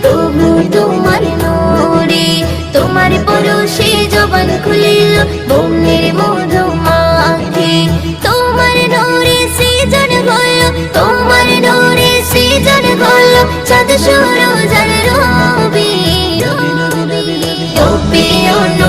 প্রভু তোমার নূরে, তোমার পরশে জবান খুলিল বনের মধু মাখে, তোমার নূরে সৃজন হলো, তোমার নূরে সৃজন হলো চাঁদ সূরজ আর রবি। ও প্রিয়